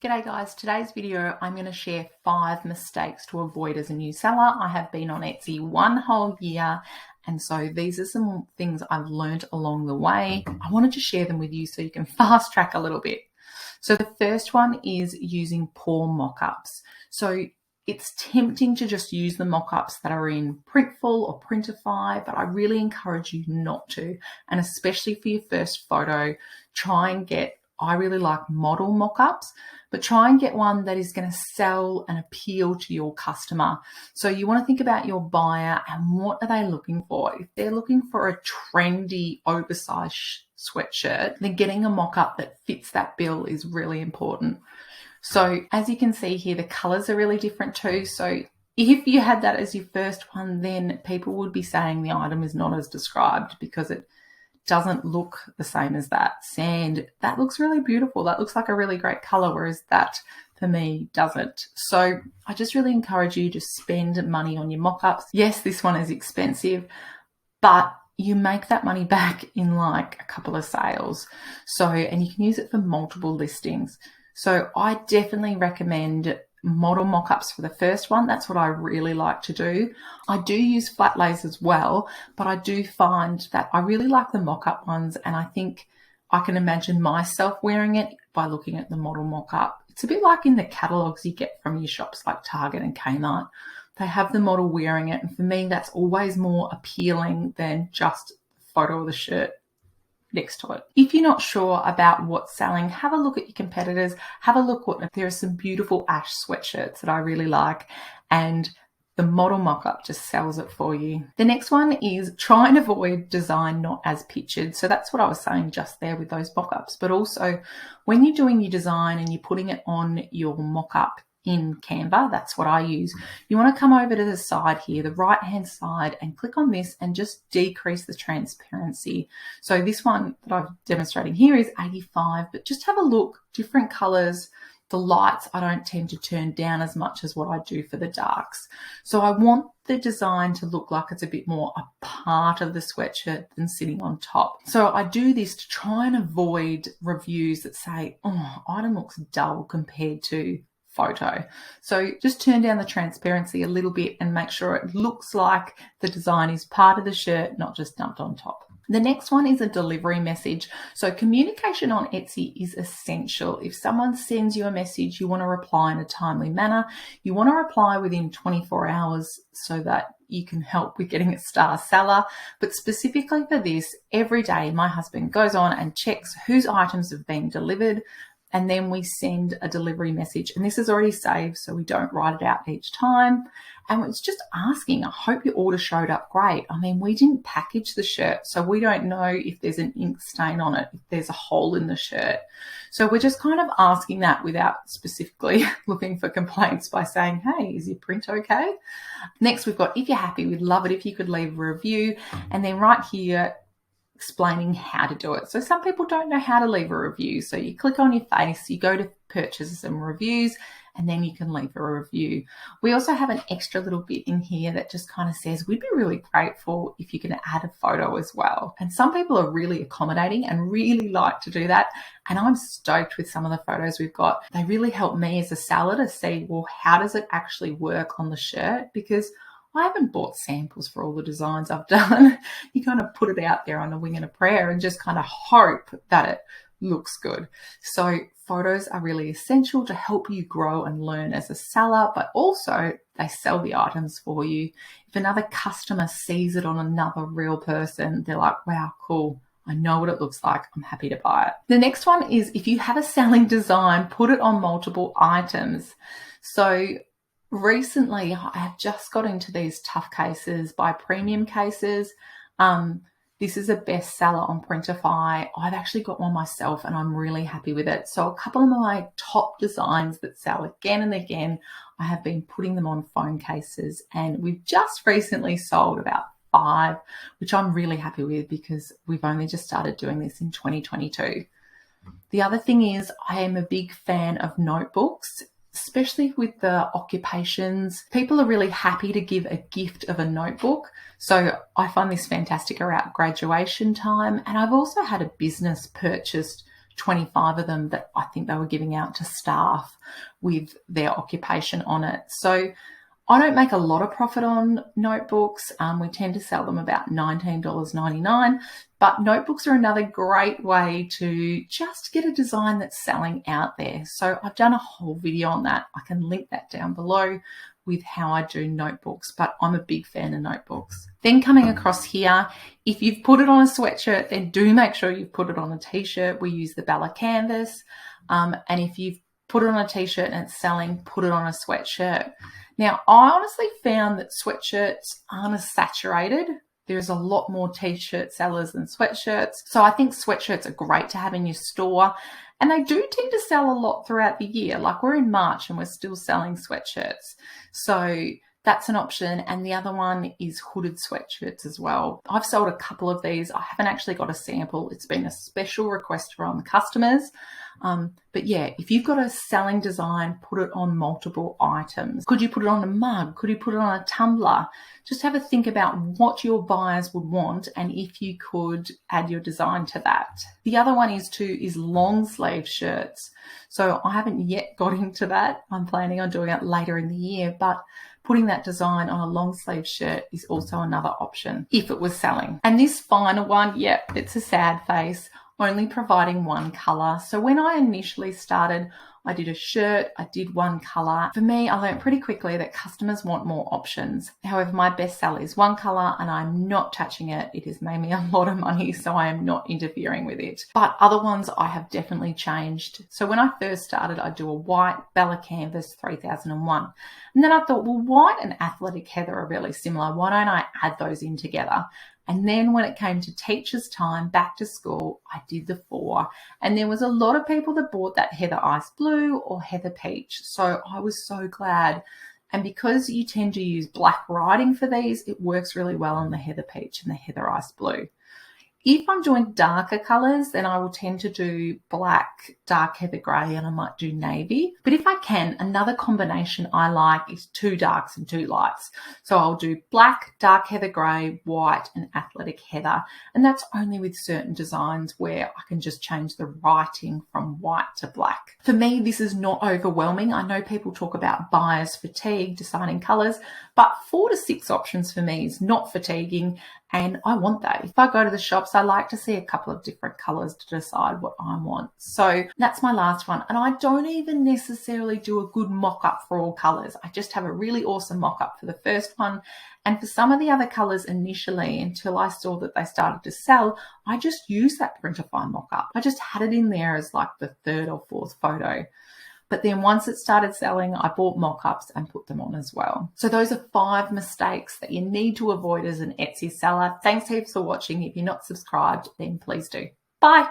G'day guys, today's video I'm going to share 5 mistakes to avoid as a new seller. I have been on Etsy 1 whole year, and so these are some things I've learned along the way. I wanted to share them with you so you can fast track a little bit. So the first one is using poor mock-ups. So it's tempting to just use the mock-ups that are in Printful or Printify, but I really encourage you not to. And especially for your first photo, I really like model mock-ups, but try and get one that is going to sell and appeal to your customer. So you want to think about your buyer and what are they looking for. If they're looking for a trendy, oversized sweatshirt, then getting a mock-up that fits that bill is really important. So as you can see here, the colors are really different too. So if you had that as your first one, then people would be saying the item is not as described because it doesn't look the same as that. Sand, that looks really beautiful. That looks like a really great color, whereas that for me doesn't. So I just really encourage you to spend money on your mock-ups. Yes, this one is expensive, but you make that money back in like a couple of sales. And you can use it for multiple listings. So I definitely recommend model mock-ups for the first one. That's what I really like to do. I do use flat lays as well, but I do find that I really like the mock-up ones, and I think I can imagine myself wearing it by looking at the model mock-up. It's a bit like in the catalogs you get from your shops like Target and Kmart. They have the model wearing it, and for me that's always more appealing than just a photo of the shirt next to it. If you're not sure about what's selling, have a look at your competitors. Have a look there are some beautiful ash sweatshirts that I really like, and the model mock-up just sells it for you. The next one is try and avoid design not as pictured. So that's what I was saying just there with those mock-ups, but also when you're doing your design and you're putting it on your mock-up in Canva, that's what I use. You want to come over to the side here, the right hand side, and click on this and just decrease the transparency. So this one that I'm demonstrating here is 85, but just have a look, different colors. The lights I don't tend to turn down as much as what I do for the darks. So I want the design to look like it's a bit more a part of the sweatshirt than sitting on top. So I do this to try and avoid reviews that say, oh, item looks dull compared to photo. So just turn down the transparency a little bit and make sure it looks like the design is part of the shirt, not just dumped on top. The next one is a delivery message. So communication on Etsy is essential. If someone sends you a message, you want to reply in a timely manner. You want to reply within 24 hours so that you can help with getting a star seller. But specifically for this, every day my husband goes on and checks whose items have been delivered, and then we send a delivery message. And this is already saved, so we don't write it out each time. And it's just asking, I hope your order showed up great. I mean, we didn't package the shirt, so we don't know if there's an ink stain on it, if there's a hole in the shirt. So we're just kind of asking that without specifically looking for complaints by saying, hey, is your print okay? Next, we've got, if you're happy, we'd love it if you could leave a review. And then right here, explaining how to do it. So some people don't know how to leave a review. So you click on your face, you go to purchases and reviews, and then you can leave a review. We also have an extra little bit in here that just kind of says, we'd be really grateful if you can add a photo as well. And some people are really accommodating and really like to do that. And I'm stoked with some of the photos we've got. They really help me as a seller to see, well, how does it actually work on the shirt? Because I haven't bought samples for all the designs I've done. You kind of put it out there on a wing and a prayer and just kind of hope that it looks good. So photos are really essential to help you grow and learn as a seller, but also they sell the items for you. If another customer sees it on another real person, they're like, wow, cool. I know what it looks like. I'm happy to buy it. The next one is, if you have a selling design, put it on multiple items. So recently, I have just got into these tough cases by premium cases. This is a bestseller on Printify. I've actually got one myself and I'm really happy with it. So a couple of my top designs that sell again and again, I have been putting them on phone cases, and we've just recently sold about 5, which I'm really happy with because we've only just started doing this in 2022. The other thing is, I am a big fan of notebooks, especially with the occupations. People are really happy to give a gift of a notebook. So I find this fantastic around graduation time. And I've also had a business purchased 25 of them that I think they were giving out to staff with their occupation on it. So I don't make a lot of profit on notebooks. We tend to sell them about $19.99, but notebooks are another great way to just get a design that's selling out there. So I've done a whole video on that. I can link that down below with how I do notebooks, but I'm a big fan of notebooks. Then coming across here, if you've put it on a sweatshirt, then do make sure you've put it on a t-shirt. We use the Bella canvas. And if you've put it on a t-shirt and it's selling, put it on a sweatshirt. Now, I honestly found that sweatshirts aren't as saturated. There's a lot more t-shirt sellers than sweatshirts. So I think sweatshirts are great to have in your store. And they do tend to sell a lot throughout the year. Like we're in March and we're still selling sweatshirts. So that's an option. And the other one is hooded sweatshirts as well. I've sold a couple of these. I haven't actually got a sample. It's been a special request from the customers. But yeah, if you've got a selling design, put it on multiple items. Could you put it on a mug? Could you put it on a tumbler? Just have a think about what your buyers would want and if you could add your design to that. The other one is long sleeve shirts. So I haven't yet got into that. I'm planning on doing it later in the year, but putting that design on a long sleeve shirt is also another option if it was selling. And this final one, yep, it's a sad face, only providing one color. So when I initially started, I did a shirt, I did one color. For me, I learned pretty quickly that customers want more options. However, my best seller is one color and I'm not touching it. It has made me a lot of money, so I am not interfering with it. But other ones I have definitely changed. So when I first started, I do a white Bella Canvas 3001. And then I thought, well, white and athletic heather are really similar. Why don't I add those in together? And then when it came to teachers' time, back to school, I did the 4. And there was a lot of people that bought that heather ice blue or heather peach. So I was so glad. And because you tend to use black writing for these, it works really well on the heather peach and the heather ice blue. If I'm doing darker colors, then I will tend to do black, dark heather gray, and I might do navy. But if I can, another combination I like is 2 darks and 2 lights. So I'll do black, dark heather gray, white, and athletic heather. And that's only with certain designs where I can just change the writing from white to black. For me, this is not overwhelming. I know people talk about buyer's fatigue, deciding colors, but 4 to 6 options for me is not fatiguing. And I want that. If I go to the shops, I like to see a couple of different colors to decide what I want. So that's my last one. And I don't even necessarily do a good mock-up for all colors. I just have a really awesome mock-up for the first one. And for some of the other colors initially, until I saw that they started to sell, I just used that Printify mock-up. I just had it in there as like the 3rd or 4th photo. But then once it started selling, I bought mock-ups and put them on as well. So those are 5 mistakes that you need to avoid as an Etsy seller. Thanks heaps for watching. If you're not subscribed, then please do. Bye.